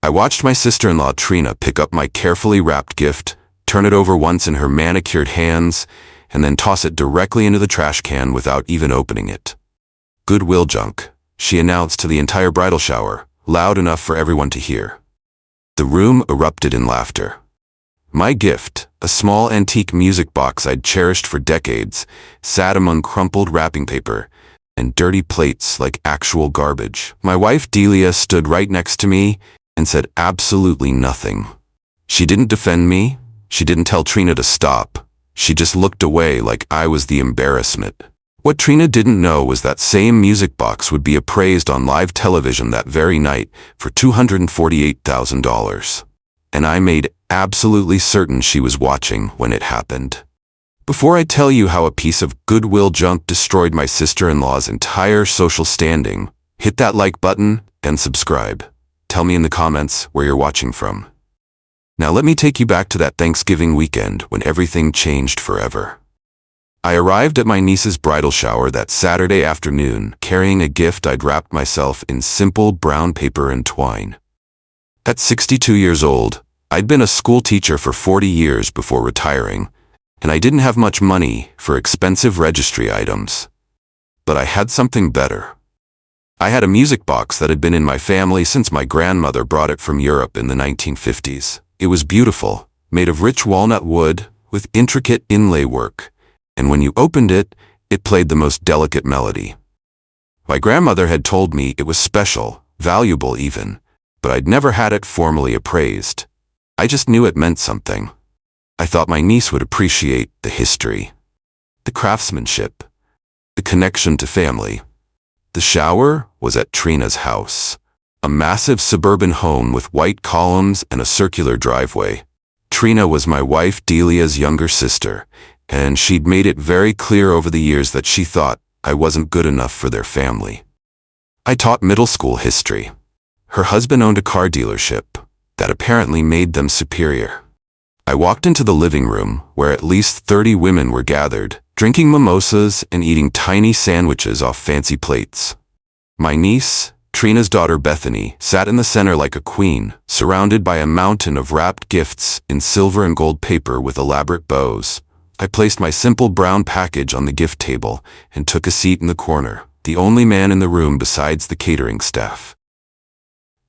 I watched my sister-in-law Trina pick up my carefully wrapped gift, turn it over once in her manicured hands, and then toss it directly into the trash can without even opening it. "Goodwill junk," she announced to the entire bridal shower, loud enough for everyone to hear. The room erupted in laughter. My gift, a small antique music box I'd cherished for decades, sat among crumpled wrapping paper and dirty plates like actual garbage. My wife Delia stood right next to me and said absolutely nothing. She didn't defend me. She didn't tell Trina to stop. She just looked away like I was the embarrassment. What Trina didn't know was that same music box would be appraised on live television that very night for $248,000. And I made absolutely certain she was watching when it happened. Before I tell you how a piece of Goodwill junk destroyed my sister-in-law's entire social standing, hit that like button and subscribe. Tell me in the comments where you're watching from. Now let me take you back to that Thanksgiving weekend when everything changed forever. I arrived at my niece's bridal shower that Saturday afternoon, carrying a gift I'd wrapped myself in simple brown paper and twine. At 62 years old, I'd been a school teacher for 40 years before retiring, and I didn't have much money for expensive registry items. But I had something better. I had a music box that had been in my family since my grandmother brought it from Europe in the 1950s. It was beautiful, made of rich walnut wood with intricate inlay work, and when you opened it, it played the most delicate melody. My grandmother had told me it was special, valuable even, but I'd never had it formally appraised. I just knew it meant something. I thought my niece would appreciate the history, the craftsmanship, the connection to family. The shower was at Trina's house, a massive suburban home with white columns and a circular driveway. Trina was my wife Delia's younger sister, and she'd made it very clear over the years that she thought I wasn't good enough for their family. I taught middle school history. Her husband owned a car dealership that apparently made them superior. I walked into the living room where at least 30 women were gathered, drinking mimosas and eating tiny sandwiches off fancy plates. My niece, Trina's daughter Bethany, sat in the center like a queen, surrounded by a mountain of wrapped gifts in silver and gold paper with elaborate bows. I placed my simple brown package on the gift table and took a seat in the corner, the only man in the room besides the catering staff.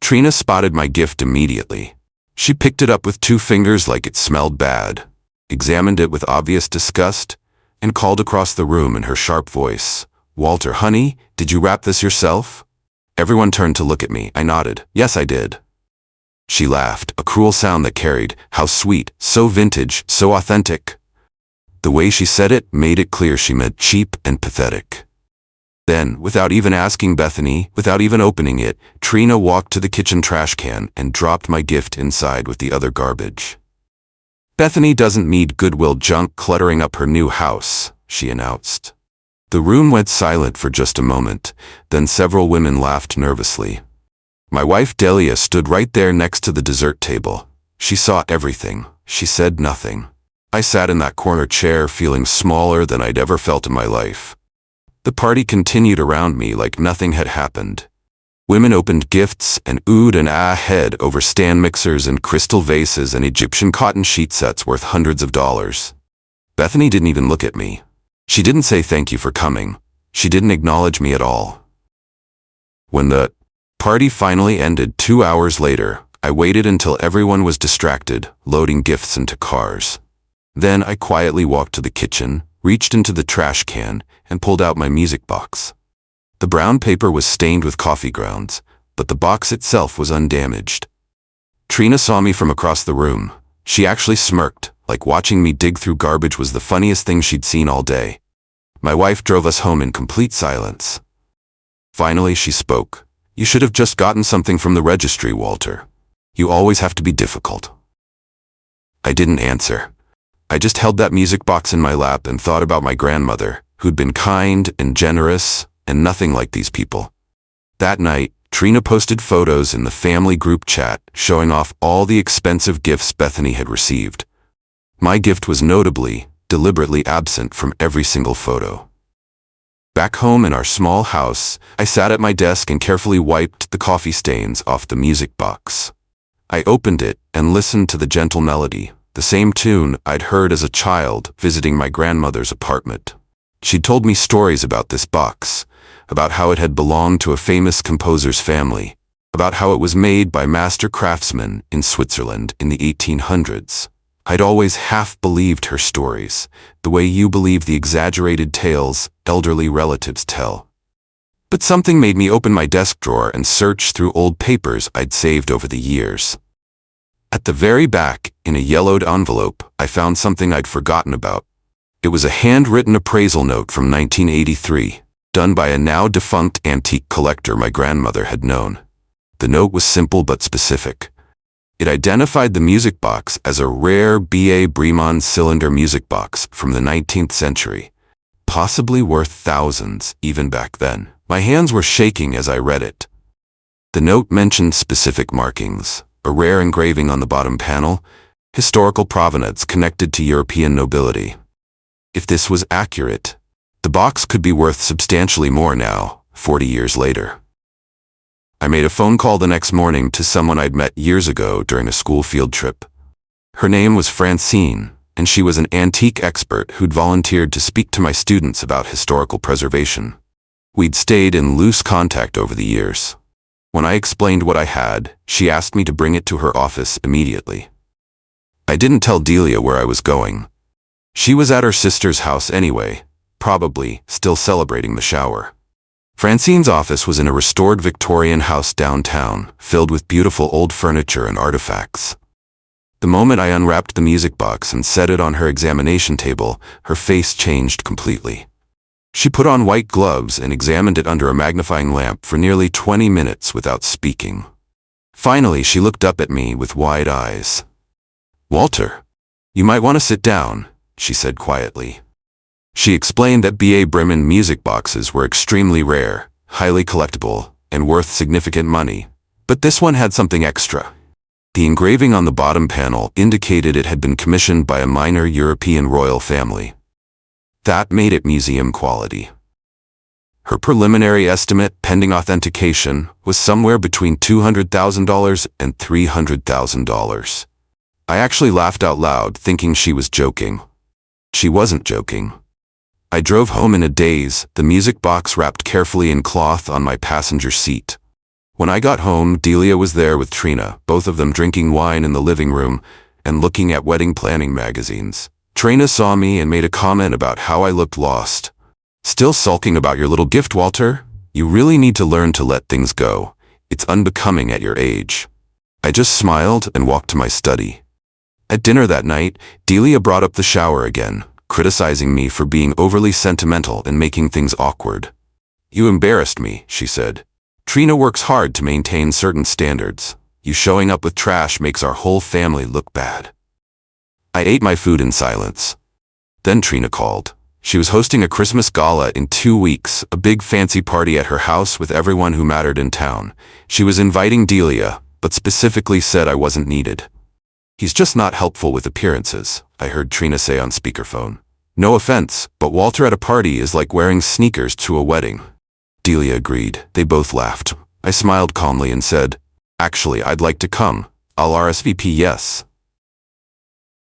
Trina spotted my gift immediately. She picked it up with 2 fingers like it smelled bad, examined it with obvious disgust, and called across the room in her sharp voice, "Walter, honey, did you wrap this yourself?" Everyone turned to look at me. I nodded. "Yes, I did." She laughed, a cruel sound that carried, "How sweet, so vintage, so authentic." The way she said it made it clear she meant cheap and pathetic. Then, without even asking Bethany, without even opening it, Trina walked to the kitchen trash can and dropped my gift inside with the other garbage. "Bethany doesn't need Goodwill junk cluttering up her new house," she announced. The room went silent for just a moment, then several women laughed nervously. My wife Delia stood right there next to the dessert table. She saw everything. She said nothing. I sat in that corner chair feeling smaller than I'd ever felt in my life. The party continued around me like nothing had happened. Women opened gifts and oohed and ahed over stand mixers and crystal vases and Egyptian cotton sheet sets worth hundreds of dollars. Bethany didn't even look at me. She didn't say thank you for coming. She didn't acknowledge me at all. When the party finally ended 2 hours later, I waited until everyone was distracted, loading gifts into cars. Then I quietly walked to the kitchen, reached into the trash can, and pulled out my music box. The brown paper was stained with coffee grounds, but the box itself was undamaged. Trina saw me from across the room. She actually smirked, like watching me dig through garbage was the funniest thing she'd seen all day. My wife drove us home in complete silence. Finally, she spoke. "You should have just gotten something from the registry, Walter. You always have to be difficult." I didn't answer. I just held that music box in my lap and thought about my grandmother, who'd been kind and generous and nothing like these people. That night, Trina posted photos in the family group chat showing off all the expensive gifts Bethany had received. My gift was notably, deliberately absent from every single photo. Back home in our small house, I sat at my desk and carefully wiped the coffee stains off the music box. I opened it and listened to the gentle melody, the same tune I'd heard as a child visiting my grandmother's apartment. She'd told me stories about this box, about how it had belonged to a famous composer's family, about how it was made by master craftsmen in Switzerland in the 1800s. I'd always half believed her stories, the way you believe the exaggerated tales elderly relatives tell. But something made me open my desk drawer and search through old papers I'd saved over the years. At the very back, in a yellowed envelope, I found something I'd forgotten about. It was a handwritten appraisal note from 1983, done by a now-defunct antique collector my grandmother had known. The note was simple but specific. It identified the music box as a rare B.A. Bremond cylinder music box from the 19th century, possibly worth thousands even back then. My hands were shaking as I read it. The note mentioned specific markings, a rare engraving on the bottom panel, historical provenance connected to European nobility. If this was accurate, the box could be worth substantially more now, 40 years later. I made a phone call the next morning to someone I'd met years ago during a school field trip. Her name was Francine, and she was an antique expert who'd volunteered to speak to my students about historical preservation. We'd stayed in loose contact over the years. When I explained what I had, she asked me to bring it to her office immediately. I didn't tell Delia where I was going. She was at her sister's house anyway, probably still celebrating the shower. Francine's office was in a restored Victorian house downtown, filled with beautiful old furniture and artifacts. The moment I unwrapped the music box and set it on her examination table, her face changed completely. She put on white gloves and examined it under a magnifying lamp for nearly 20 minutes without speaking. Finally, she looked up at me with wide eyes. "Walter, you might want to sit down," she said quietly. She explained that B.A. Bremen music boxes were extremely rare, highly collectible, and worth significant money. But this one had something extra. The engraving on the bottom panel indicated it had been commissioned by a minor European royal family. That made it museum quality. Her preliminary estimate, pending authentication, was somewhere between $200,000 and $300,000. I actually laughed out loud, thinking she was joking. She wasn't joking. I drove home in a daze, the music box wrapped carefully in cloth on my passenger seat. When I got home, Delia was there with Trina, both of them drinking wine in the living room and looking at wedding planning magazines. Trina saw me and made a comment about how I looked lost. "Still sulking about your little gift, Walter? You really need to learn to let things go. It's unbecoming at your age." I just smiled and walked to my study. At dinner that night, Delia brought up the shower again, criticizing me for being overly sentimental and making things awkward. "You embarrassed me," she said. "Trina works hard to maintain certain standards. You showing up with trash makes our whole family look bad." I ate my food in silence. Then Trina called. She was hosting a Christmas gala in 2 weeks, a big fancy party at her house with everyone who mattered in town. She was inviting Delia, but specifically said I wasn't needed. "He's just not helpful with appearances," I heard Trina say on speakerphone. "No offense, but Walter at a party is like wearing sneakers to a wedding." Delia agreed. They both laughed. I smiled calmly and said, "Actually, I'd like to come. I'll RSVP yes."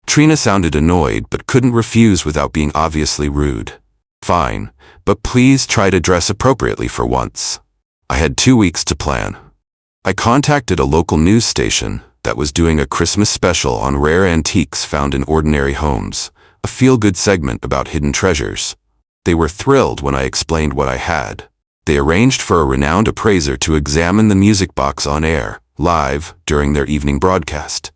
Trina sounded annoyed but couldn't refuse without being obviously rude. "Fine, but please try to dress appropriately for once." I had 2 weeks to plan. I contacted a local news station that was doing a Christmas special on rare antiques found in ordinary homes, a feel-good segment about hidden treasures. They were thrilled when I explained what I had. They arranged for a renowned appraiser to examine the music box on air, live, during their evening broadcast.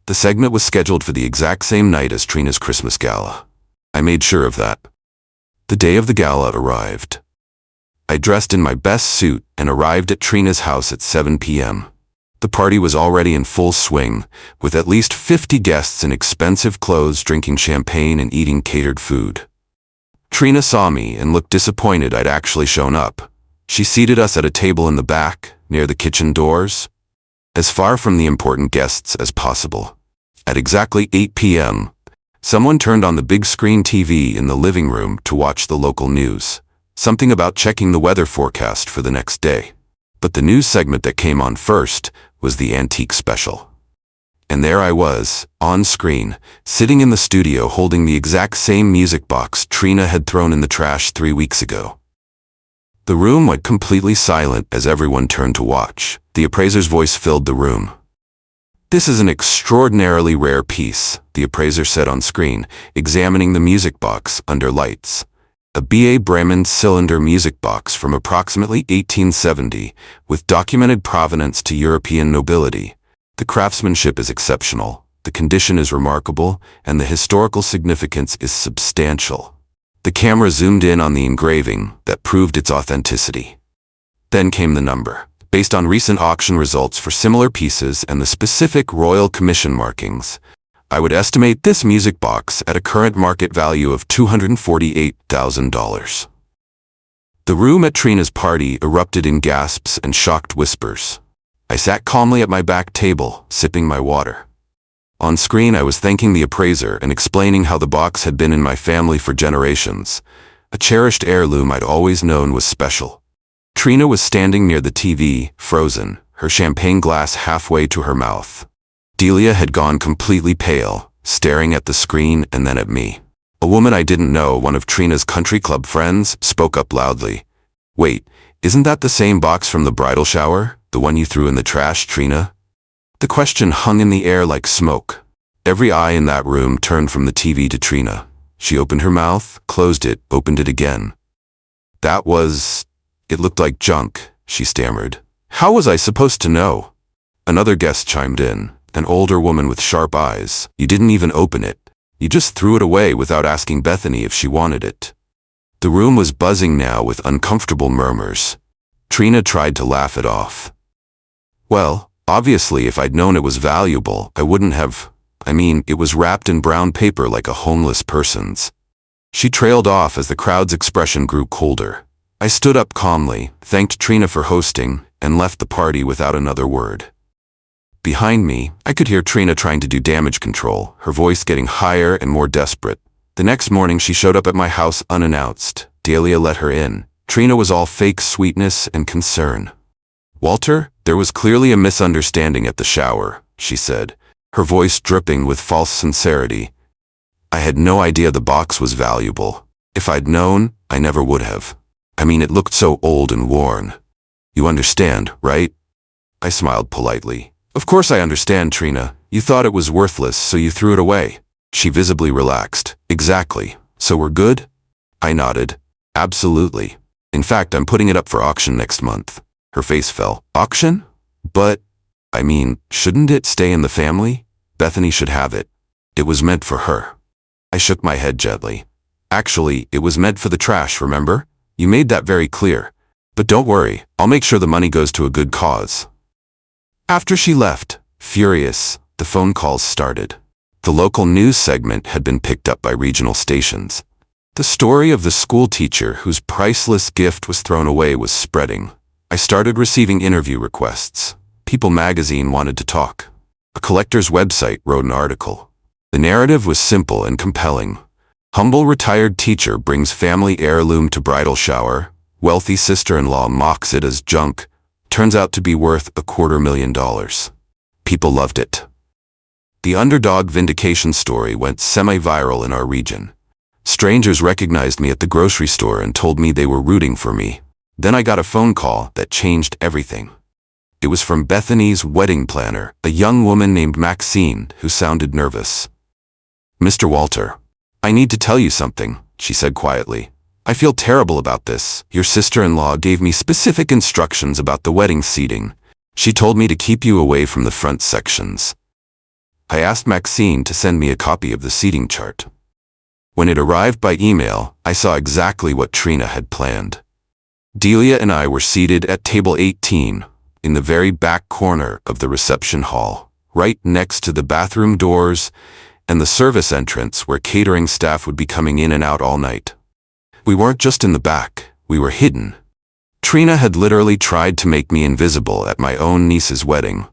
The segment was scheduled for the exact same night as Trina's Christmas gala. I made sure of that. The day of the gala arrived. I dressed in my best suit and arrived at Trina's house at 7 p.m. The party was already in full swing, with at least 50 guests in expensive clothes drinking champagne and eating catered food. Trina saw me and looked disappointed I'd actually shown up. She seated us at a table in the back, near the kitchen doors, as far from the important guests as possible. At exactly 8 p.m., someone turned on the big screen TV in the living room to watch the local news, something about checking the weather forecast for the next day. But the news segment that came on first was the antique special. And there I was, on screen, sitting in the studio holding the exact same music box Trina had thrown in the trash 3 weeks ago. The room went completely silent as everyone turned to watch. The appraiser's voice filled the room. "This is an extraordinarily rare piece," the appraiser said on screen, examining the music box under lights. A B.A. Bremen cylinder music box from approximately 1870, with documented provenance to European nobility. The craftsmanship is exceptional, the condition is remarkable, and the historical significance is substantial. The camera zoomed in on the engraving that proved its authenticity. Then came the number. Based on recent auction results for similar pieces and the specific Royal Commission markings, I would estimate this music box at a current market value of $248,000. The room at Trina's party erupted in gasps and shocked whispers. I sat calmly at my back table, sipping my water. On screen, I was thanking the appraiser and explaining how the box had been in my family for generations, a cherished heirloom I'd always known was special. Trina was standing near the TV, frozen, her champagne glass halfway to her mouth. Delia had gone completely pale, staring at the screen and then at me. A woman I didn't know, one of Trina's country club friends, spoke up loudly. "Wait, isn't that the same box from the bridal shower? The one you threw in the trash, Trina?" The question hung in the air like smoke. Every eye in that room turned from the TV to Trina. She opened her mouth, closed it, opened it again. It looked like junk," she stammered. "How was I supposed to know?" Another guest chimed in, an older woman with sharp eyes. "You didn't even open it. You just threw it away without asking Bethany if she wanted it." The room was buzzing now with uncomfortable murmurs. Trina tried to laugh it off. "Well, obviously if I'd known it was valuable, I wouldn't have. It was wrapped in brown paper like a homeless person's." She trailed off as the crowd's expression grew colder. I stood up calmly, thanked Trina for hosting, and left the party without another word. Behind me, I could hear Trina trying to do damage control, her voice getting higher and more desperate. The next morning she showed up at my house unannounced. Delia let her in. Trina was all fake sweetness and concern. "Walter, there was clearly a misunderstanding at the shower," she said, her voice dripping with false sincerity. "I had no idea the box was valuable. If I'd known, I never would have. It looked so old and worn. You understand, right?" I smiled politely. "Of course I understand, Trina. You thought it was worthless, so you threw it away." She visibly relaxed. "Exactly. So we're good?" I nodded. "Absolutely. In fact, I'm putting it up for auction next month." Her face fell. "Auction? But, shouldn't it stay in the family? Bethany should have it. It was meant for her." I shook my head gently. "Actually, it was meant for the trash, remember? You made that very clear. But don't worry, I'll make sure the money goes to a good cause." After she left, furious, the phone calls started. The local news segment had been picked up by regional stations. The story of the school teacher whose priceless gift was thrown away was spreading. I started receiving interview requests. People magazine wanted to talk. A collector's website wrote an article. The narrative was simple and compelling. Humble retired teacher brings family heirloom to bridal shower. Wealthy sister-in-law mocks it as junk. Turns out to be worth $250,000. People loved it. The underdog vindication story went semi-viral in our region. Strangers recognized me at the grocery store and told me they were rooting for me. Then I got a phone call that changed everything. It was from Bethany's wedding planner, a young woman named Maxine, who sounded nervous. "Mr. Walter, I need to tell you something," she said quietly. "I feel terrible about this. Your sister-in-law gave me specific instructions about the wedding seating. She told me to keep you away from the front sections." I asked Maxine to send me a copy of the seating chart. When it arrived by email, I saw exactly what Trina had planned. Delia and I were seated at table 18, in the very back corner of the reception hall, right next to the bathroom doors and the service entrance where catering staff would be coming in and out all night. We weren't just in the back, we were hidden. Trina had literally tried to make me invisible at my own niece's wedding.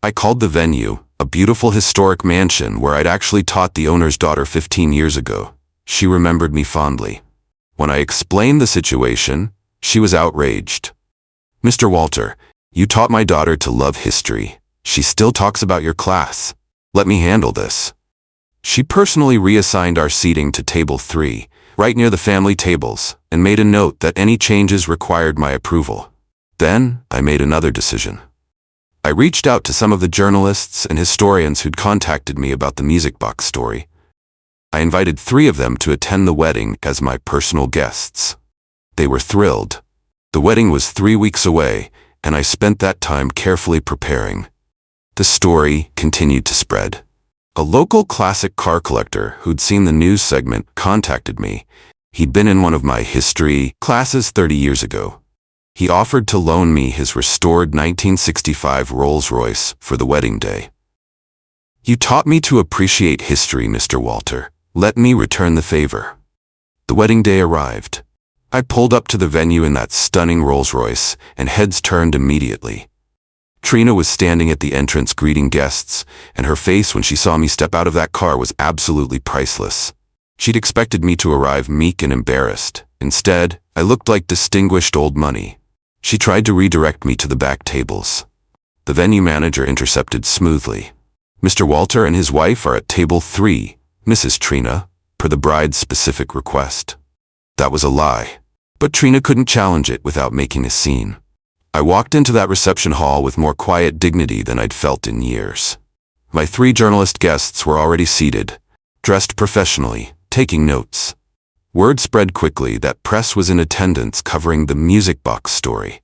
I called the venue, a beautiful historic mansion where I'd actually taught the owner's daughter 15 years ago. She remembered me fondly. When I explained the situation, she was outraged. "Mr. Walter, you taught my daughter to love history. She still talks about your class. Let me handle this. She personally reassigned our seating to table 3, right near the family tables, and made a note that any changes required my approval. Then, I made another decision. I reached out to some of the journalists and historians who'd contacted me about the music box story. I invited 3 of them to attend the wedding as my personal guests. They were thrilled. The wedding was 3 weeks away, and I spent that time carefully preparing. The story continued to spread. A local classic car collector who'd seen the news segment contacted me. He'd been in one of my history classes 30 years ago. He offered to loan me his restored 1965 Rolls-Royce for the wedding day. "You taught me to appreciate history, Mr. Walter. Let me return the favor." The wedding day arrived. I pulled up to the venue in that stunning Rolls-Royce, and heads turned immediately. Trina was standing at the entrance greeting guests, and her face when she saw me step out of that car was absolutely priceless. She'd expected me to arrive meek and embarrassed. Instead, I looked like distinguished old money. She tried to redirect me to the back tables. The venue manager intercepted smoothly. "Mr. Walter and his wife are at table 3, Mrs. Trina, per the bride's specific request." That was a lie, but Trina couldn't challenge it without making a scene. I walked into that reception hall with more quiet dignity than I'd felt in years. My 3 journalist guests were already seated, dressed professionally, taking notes. Word spread quickly that press was in attendance covering the music box story.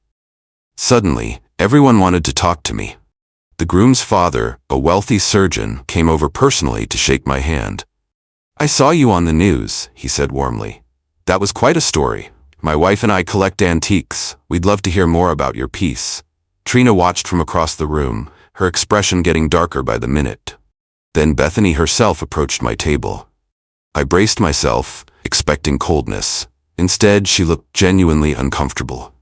Suddenly, everyone wanted to talk to me. The groom's father, a wealthy surgeon, came over personally to shake my hand. "I saw you on the news," he said warmly. "That was quite a story. My wife and I collect antiques. We'd love to hear more about your piece." Trina watched from across the room, her expression getting darker by the minute. Then Bethany herself approached my table. I braced myself, expecting coldness. Instead, she looked genuinely uncomfortable.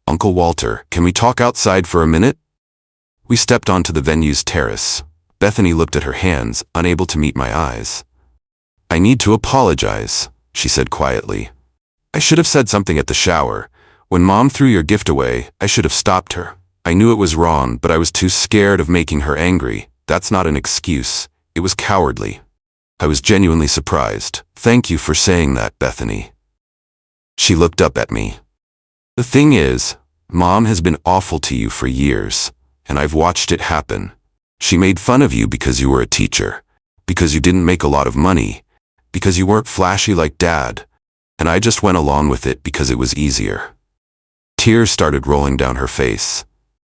"Uncle Walter, can we talk outside for a minute?" We stepped onto the venue's terrace. Bethany looked at her hands, unable to meet my eyes. "I need to apologize," she said quietly. "I should have said something at the shower. When Mom threw your gift away, I should have stopped her. I knew it was wrong, but I was too scared of making her angry. That's not an excuse. It was cowardly." I was genuinely surprised. "Thank you for saying that, Bethany." She looked up at me. "The thing is, Mom has been awful to you for years, and I've watched it happen. She made fun of you because you were a teacher, because you didn't make a lot of money, because you weren't flashy like Dad. And I just went along with it because it was easier." Tears started rolling down her face.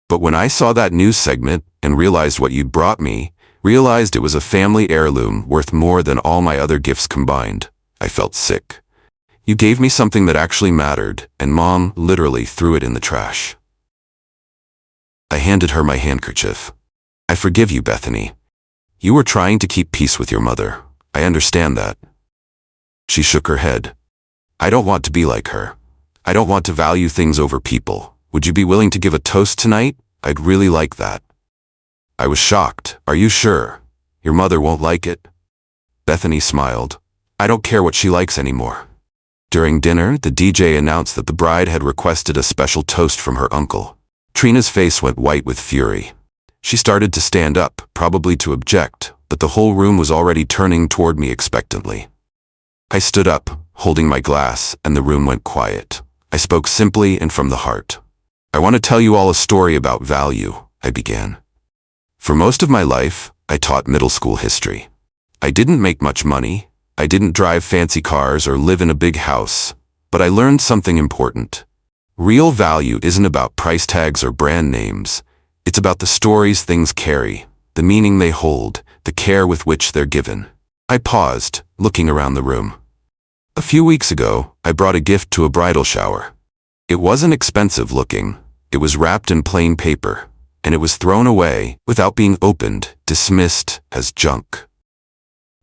"But when I saw that news segment and realized what you'd brought me, realized it was a family heirloom worth more than all my other gifts combined, I felt sick. You gave me something that actually mattered, and Mom literally threw it in the trash." I handed her my handkerchief. "I forgive you, Bethany. You were trying to keep peace with your mother. I understand that." She shook her head. "I don't want to be like her. I don't want to value things over people. Would you be willing to give a toast tonight? I'd really like that." I was shocked. "Are you sure? Your mother won't like it?" Bethany smiled. "I don't care what she likes anymore." During dinner, the DJ announced that the bride had requested a special toast from her uncle. Trina's face went white with fury. She started to stand up, probably to object, but the whole room was already turning toward me expectantly. I stood up, holding my glass, and the room went quiet. I spoke simply and from the heart. "I want to tell you all a story about value," I began. "For most of my life, I taught middle school history. I didn't make much money. I didn't drive fancy cars or live in a big house. But I learned something important. Real value isn't about price tags or brand names. It's about the stories things carry, the meaning they hold, the care with which they're given." I paused, looking around the room. "A few weeks ago, I brought a gift to a bridal shower. It wasn't expensive looking. It was wrapped in plain paper, and it was thrown away without being opened, dismissed as junk."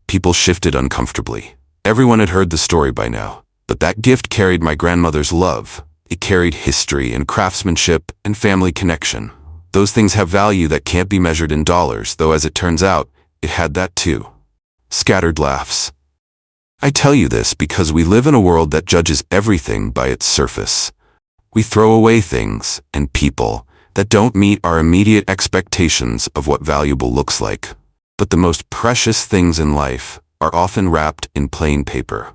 People shifted uncomfortably. Everyone had heard the story by now, but that gift carried my grandmother's love. It carried history and craftsmanship and family connection. Those things have value that can't be measured in dollars, though as it turns out, it had that too. Scattered laughs. I tell you this because we live in a world that judges everything by its surface. We throw away things and people that don't meet our immediate expectations of what valuable looks like. But the most precious things in life are often wrapped in plain paper.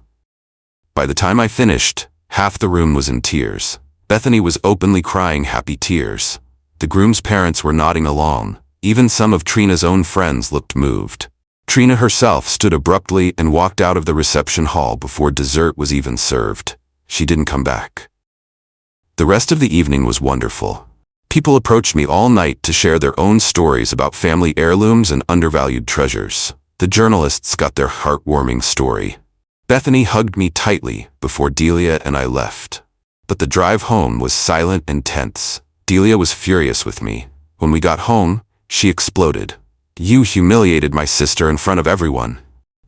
By the time I finished, half the room was in tears. Bethany was openly crying happy tears. The groom's parents were nodding along. Even some of Trina's own friends looked moved. Trina herself stood abruptly and walked out of the reception hall before dessert was even served. She didn't come back. The rest of the evening was wonderful. People approached me all night to share their own stories about family heirlooms and undervalued treasures. The journalists got their heartwarming story. Bethany hugged me tightly before Delia and I left. But the drive home was silent and tense. Delia was furious with me. When we got home, she exploded. "You humiliated my sister in front of everyone.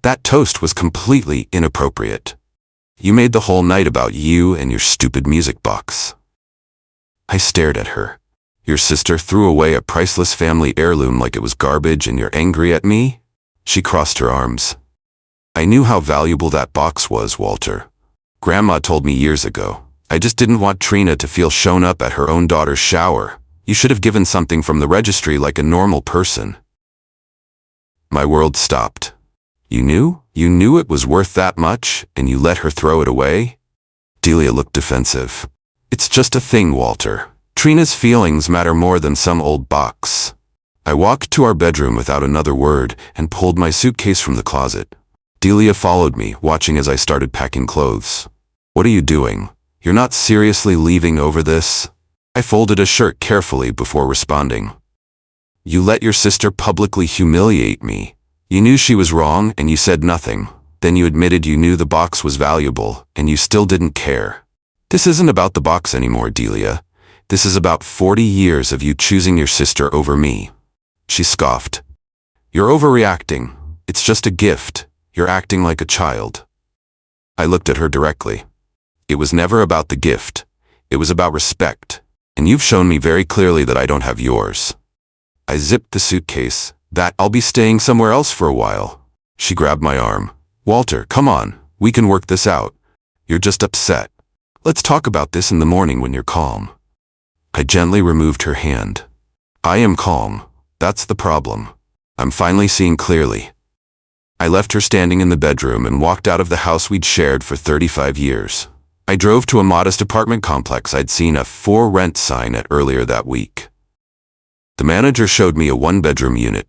That toast was completely inappropriate. You made the whole night about you and your stupid music box." I stared at her. "Your sister threw away a priceless family heirloom like it was garbage and you're angry at me?" She crossed her arms. "I knew how valuable that box was, Walter. Grandma told me years ago. I just didn't want Trina to feel shown up at her own daughter's shower. You should have given something from the registry like a normal person." My world stopped. You knew? You knew it was worth that much, and you let her throw it away?" Delia looked defensive. "It's just a thing, Walter. Trina's feelings matter more than some old box." I walked to our bedroom without another word and pulled my suitcase from the closet. Delia followed me, watching as I started packing clothes. "What are you doing? You're not seriously leaving over this?" I folded a shirt carefully before responding. "You let your sister publicly humiliate me. You knew she was wrong and you said nothing. Then you admitted you knew the box was valuable and you still didn't care. This isn't about the box anymore, Delia. This is about 40 years of you choosing your sister over me." She scoffed. "You're overreacting. It's just a gift. You're acting like a child." I looked at her directly. "It was never about the gift. It was about respect. And you've shown me very clearly that I don't have yours." I zipped the suitcase. "I'll be staying somewhere else for a while." She grabbed my arm. "Walter, come on. We can work this out. You're just upset. Let's talk about this in the morning when you're calm." I gently removed her hand. "I am calm. That's the problem. I'm finally seeing clearly." I left her standing in the bedroom and walked out of the house we'd shared for 35 years. I drove to a modest apartment complex I'd seen a for rent sign at earlier that week. The manager showed me a one-bedroom unit.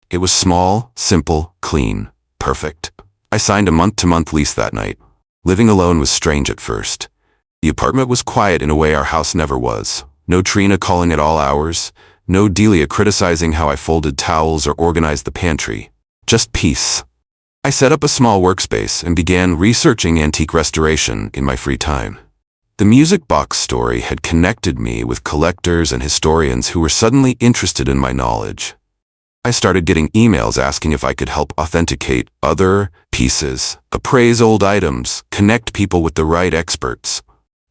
It was small, simple, clean, perfect. I signed a month-to-month lease that night. Living alone was strange at first. The apartment was quiet in a way our house never was. No Trina calling at all hours. No Delia criticizing how I folded towels or organized the pantry. Just peace. I set up a small workspace and began researching antique restoration in my free time. The music box story had connected me with collectors and historians who were suddenly interested in my knowledge. I started getting emails asking if I could help authenticate other pieces, appraise old items, connect people with the right experts.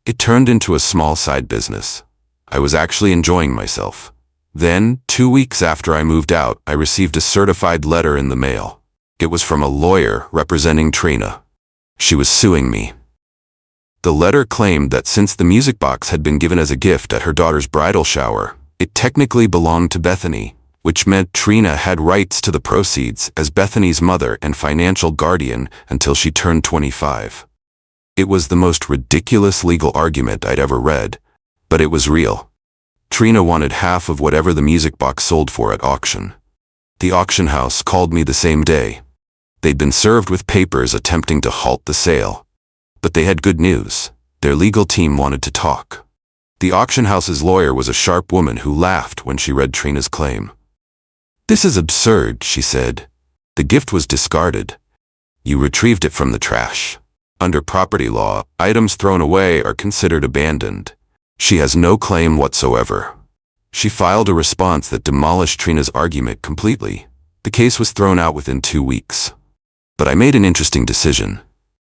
It turned into a small side business. I was actually enjoying myself. Then, 2 weeks after I moved out, I received a certified letter in the mail. It was from a lawyer representing Trina. She was suing me. The letter claimed that since the music box had been given as a gift at her daughter's bridal shower, it technically belonged to Bethany, which meant Trina had rights to the proceeds as Bethany's mother and financial guardian until she turned 25. It was the most ridiculous legal argument I'd ever read, but it was real. Trina wanted half of whatever the music box sold for at auction. The auction house called me the same day. They'd been served with papers attempting to halt the sale. But they had good news. Their legal team wanted to talk. The auction house's lawyer was a sharp woman who laughed when she read Trina's claim. "This is absurd," she said. "The gift was discarded. You retrieved it from the trash. Under property law, items thrown away are considered abandoned. She has no claim whatsoever." She filed a response that demolished Trina's argument completely. The case was thrown out within 2 weeks. But I made an interesting decision.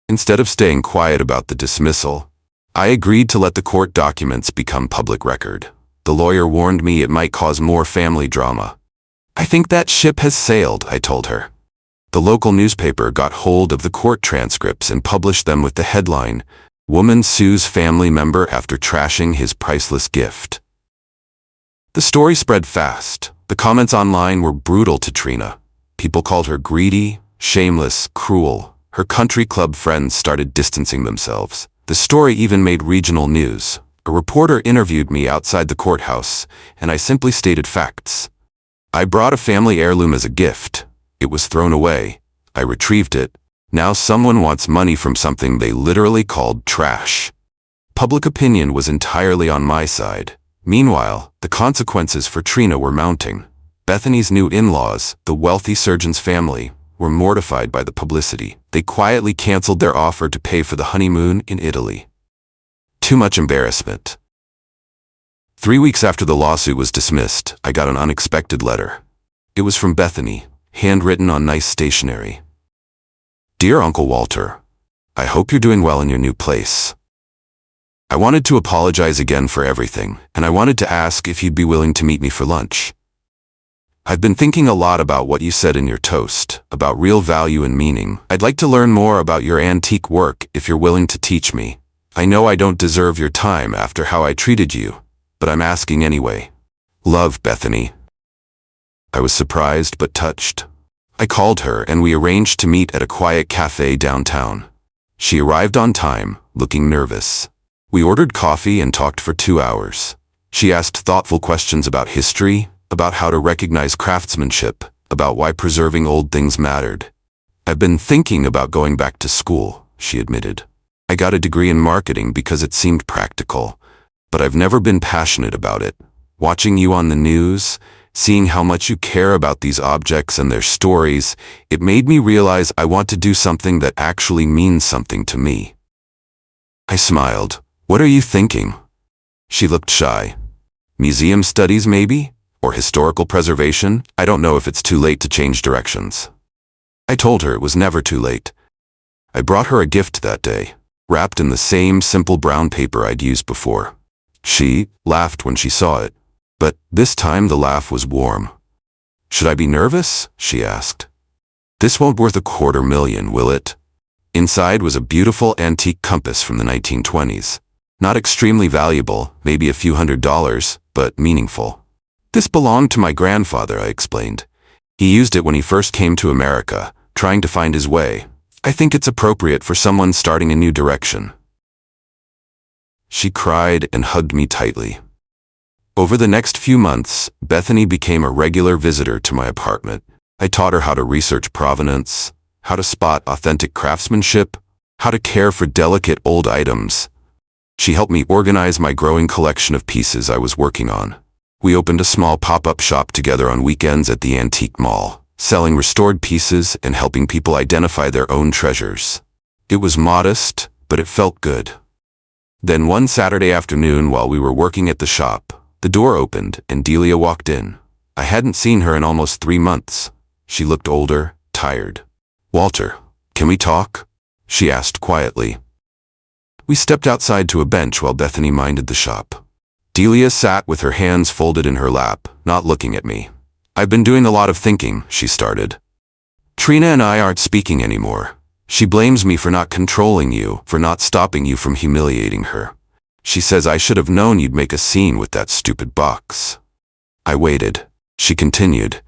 Instead of staying quiet about the dismissal, I agreed to let the court documents become public record. The lawyer warned me it might cause more family drama. "I think that ship has sailed," I told her. The local newspaper got hold of the court transcripts and published them with the headline, "Woman Sues Family Member After Trashing His Priceless Gift." The story spread fast. The comments online were brutal to Trina. People called her greedy, shameless, cruel. Her country club friends started distancing themselves. The story even made regional news. A reporter interviewed me outside the courthouse, and I simply stated facts. I brought a family heirloom as a gift. It was thrown away. I retrieved it. Now someone wants money from something they literally called trash. Public opinion was entirely on my side. Meanwhile, the consequences for Trina were mounting. Bethany's new in-laws, the wealthy surgeon's family, were mortified by the publicity. They quietly canceled their offer to pay for the honeymoon in Italy. Too much embarrassment. 3 weeks after the lawsuit was dismissed, I got an unexpected letter. It was from Bethany, handwritten on nice stationery. Dear Uncle Walter, I hope you're doing well in your new place. I wanted to apologize again for everything, and I wanted to ask if you'd be willing to meet me for lunch. I've been thinking a lot about what you said in your toast, about real value and meaning. I'd like to learn more about your antique work if you're willing to teach me. I know I don't deserve your time after how I treated you, but I'm asking anyway. Love, Bethany. I was surprised but touched. I called her and we arranged to meet at a quiet cafe downtown. She arrived on time, looking nervous. We ordered coffee and talked for 2 hours. She asked thoughtful questions about history, about how to recognize craftsmanship, about why preserving old things mattered. I've been thinking about going back to school, she admitted. I got a degree in marketing because it seemed practical, but I've never been passionate about it. Watching you on the news, seeing how much you care about these objects and their stories, it made me realize I want to do something that actually means something to me. I smiled. What are you thinking? She looked shy. Museum studies, maybe? Or historical preservation? I don't know if it's too late to change directions. I told her it was never too late. I brought her a gift that day, wrapped in the same simple brown paper I'd used before. She laughed when she saw it, but this time the laugh was warm. Should I be nervous? She asked. This won't worth $250,000, will it? Inside was a beautiful antique compass from the 1920s. Not extremely valuable, maybe a few $100s, but meaningful. This belonged to my grandfather, I explained. He used it when he first came to America, trying to find his way. I think it's appropriate for someone starting a new direction. She cried and hugged me tightly. Over the next few months, Bethany became a regular visitor to my apartment. I taught her how to research provenance, how to spot authentic craftsmanship, how to care for delicate old items. She helped me organize my growing collection of pieces I was working on. We opened a small pop-up shop together on weekends at the antique mall, selling restored pieces and helping people identify their own treasures. It was modest, but it felt good. Then one Saturday afternoon while we were working at the shop, the door opened and Delia walked in. I hadn't seen her in almost 3 months. She looked older, tired. Walter, can we talk? She asked quietly. We stepped outside to a bench while Bethany minded the shop. Delia sat with her hands folded in her lap, not looking at me. I've been doing a lot of thinking, she started. Trina and I aren't speaking anymore. She blames me for not controlling you, for not stopping you from humiliating her. She says I should have known you'd make a scene with that stupid box. I waited. She continued.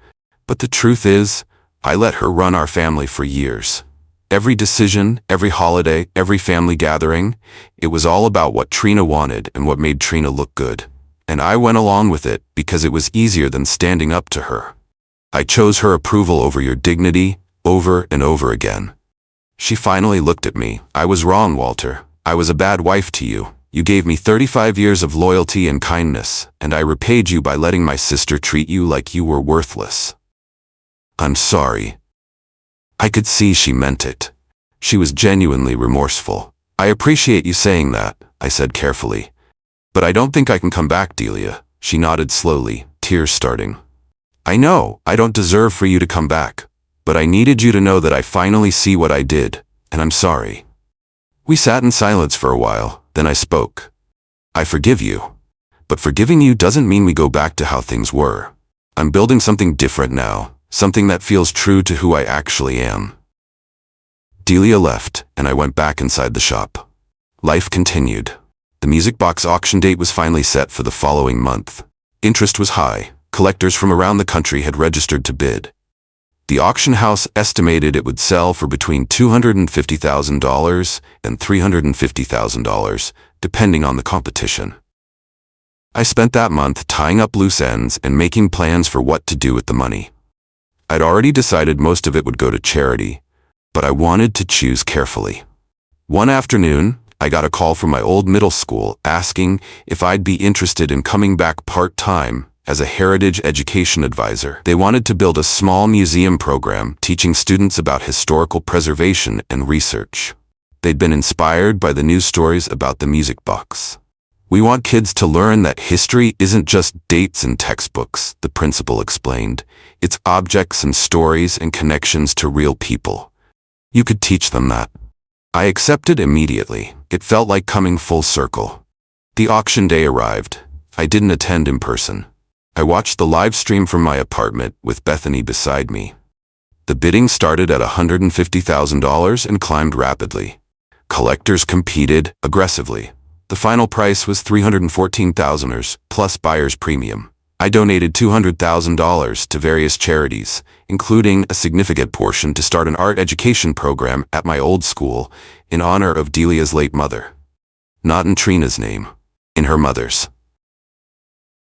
But the truth is, I let her run our family for years. Every decision, every holiday, every family gathering, it was all about what Trina wanted and what made Trina look good. And I went along with it because it was easier than standing up to her. I chose her approval over your dignity, over and over again. She finally looked at me. I was wrong, Walter. I was a bad wife to you. You gave me 35 years of loyalty and kindness, and I repaid you by letting my sister treat you like you were worthless. I'm sorry. I could see she meant it. She was genuinely remorseful. I appreciate you saying that, I said carefully. But I don't think I can come back, Delia. She nodded slowly, tears starting. I know, I don't deserve for you to come back. But I needed you to know that I finally see what I did, and I'm sorry. We sat in silence for a while, then I spoke. I forgive you. But forgiving you doesn't mean we go back to how things were. I'm building something different now, something that feels true to who I actually am. Delia left, and I went back inside the shop. Life continued. The music box auction date was finally set for the following month. Interest was high. Collectors from around the country had registered to bid. The auction house estimated it would sell for between $250,000 and $350,000, depending on the competition. I spent that month tying up loose ends and making plans for what to do with the money. I'd already decided most of it would go to charity, but I wanted to choose carefully. One afternoon, I got a call from my old middle school asking if I'd be interested in coming back part-time as a heritage education advisor. They wanted to build a small museum program teaching students about historical preservation and research. They'd been inspired by the news stories about the music box. "We want kids to learn that history isn't just dates and textbooks," the principal explained. "It's objects and stories and connections to real people. You could teach them that." I accepted immediately. It felt like coming full circle. The auction day arrived. I didn't attend in person. I watched the live stream from my apartment with Bethany beside me. The bidding started at $150,000 and climbed rapidly. Collectors competed aggressively. The final price was $314,000 plus buyer's premium. I donated $200,000 to various charities, including a significant portion to start an art education program at my old school in honor of Delia's late mother. Not in Trina's name, in her mother's.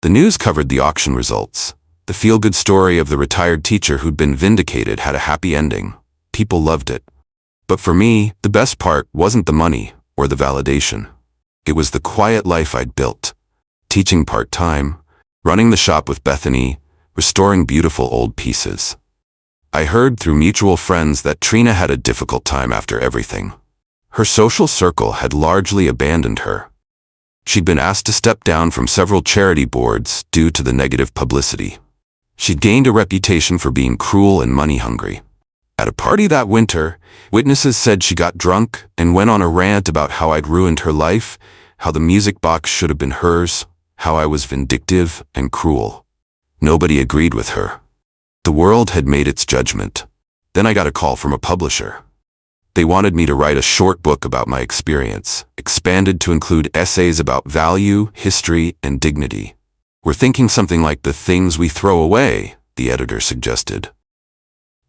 The news covered the auction results. The feel-good story of the retired teacher who'd been vindicated had a happy ending. People loved it. But for me, the best part wasn't the money or the validation. It was the quiet life I'd built. Teaching part-time, running the shop with Bethany, restoring beautiful old pieces. I heard through mutual friends that Trina had a difficult time after everything. Her social circle had largely abandoned her. She'd been asked to step down from several charity boards due to the negative publicity. She'd gained a reputation for being cruel and money-hungry. At a party that winter, witnesses said she got drunk and went on a rant about how I'd ruined her life, how the music box should have been hers, how I was vindictive and cruel. Nobody agreed with her. The world had made its judgment. Then I got a call from a publisher. They wanted me to write a short book about my experience, expanded to include essays about value, history, and dignity. "We're thinking something like The Things We Throw Away," the editor suggested.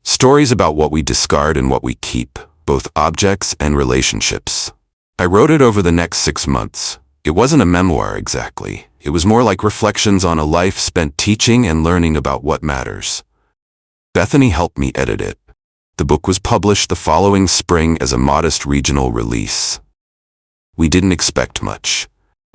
Stories about what we discard and what we keep, both objects and relationships. I wrote it over the next 6 months. It wasn't a memoir exactly. It was more like reflections on a life spent teaching and learning about what matters. Bethany helped me edit it. The book was published the following spring as a modest regional release. We didn't expect much,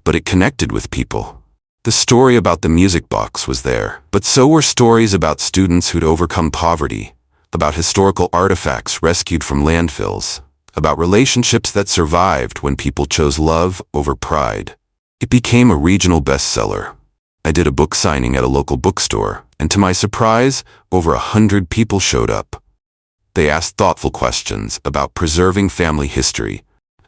but it connected with people. The story about the music box was there, but so were stories about students who'd overcome poverty, about historical artifacts rescued from landfills, about relationships that survived when people chose love over pride. It became a regional bestseller. I did a book signing at a local bookstore, and to my surprise, over 100 people showed up. They asked thoughtful questions about preserving family history,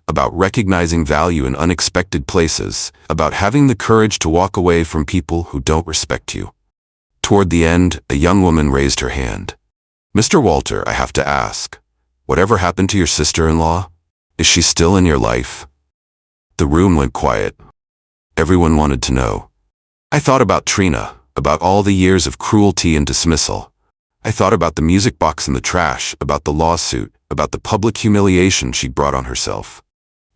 about recognizing value in unexpected places, about having the courage to walk away from people who don't respect you. Toward the end, a young woman raised her hand. "Mr. Walter, I have to ask, whatever happened to your sister-in-law? Is she still in your life?" The room went quiet. Everyone wanted to know. I thought about Trina, about all the years of cruelty and dismissal. I thought about the music box in the trash, about the lawsuit, about the public humiliation she'd brought on herself.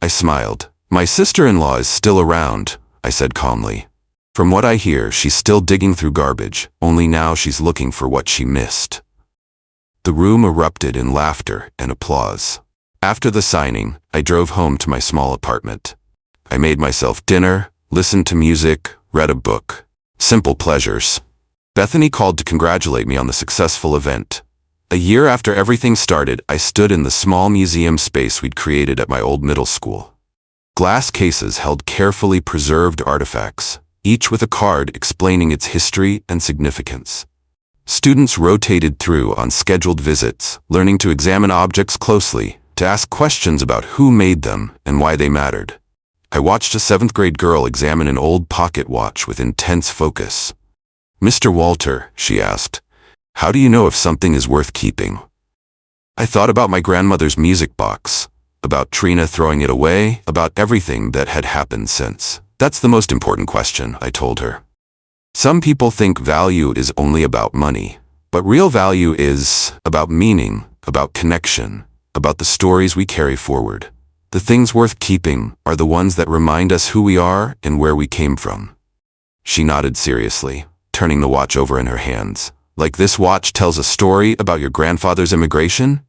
I smiled. "My sister-in-law is still around," I said calmly. "From what I hear, she's still digging through garbage, only now she's looking for what she missed." The room erupted in laughter and applause. After the signing, I drove home to my small apartment. I made myself dinner, listened to music, read a book. Simple pleasures. Bethany called to congratulate me on the successful event. A year after everything started, I stood in the small museum space we'd created at my old middle school. Glass cases held carefully preserved artifacts, each with a card explaining its history and significance. Students rotated through on scheduled visits, learning to examine objects closely, to ask questions about who made them and why they mattered. I watched a 7th-grade girl examine an old pocket watch with intense focus. "Mr. Walter," she asked, "how do you know if something is worth keeping?" I thought about my grandmother's music box, about Trina throwing it away, about everything that had happened since. "That's the most important question," I told her. Some people think value is only about money, but real value is about meaning, about connection, about the stories we carry forward. The things worth keeping are the ones that remind us who we are and where we came from. She nodded seriously, turning the watch over in her hands. Like this watch tells a story about your grandfather's immigration?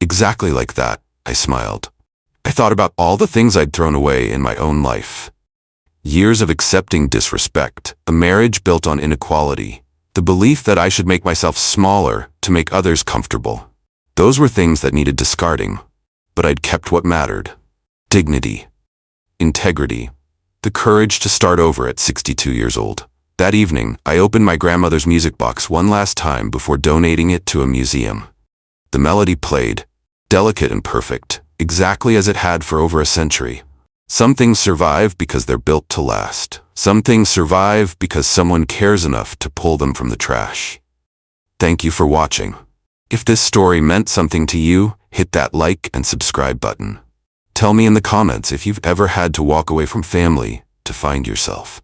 Exactly like that, I smiled. I thought about all the things I'd thrown away in my own life. Years of accepting disrespect, a marriage built on inequality, the belief that I should make myself smaller to make others comfortable. Those were things that needed discarding, but I'd kept what mattered. Dignity, integrity, the courage to start over at 62 years old. That evening, I opened my grandmother's music box one last time before donating it to a museum. The melody played, delicate and perfect, exactly as it had for over a century. Some things survive because they're built to last. Some things survive because someone cares enough to pull them from the trash. Thank you for watching. If this story meant something to you, hit that like and subscribe button. Tell me in the comments if you've ever had to walk away from family to find yourself.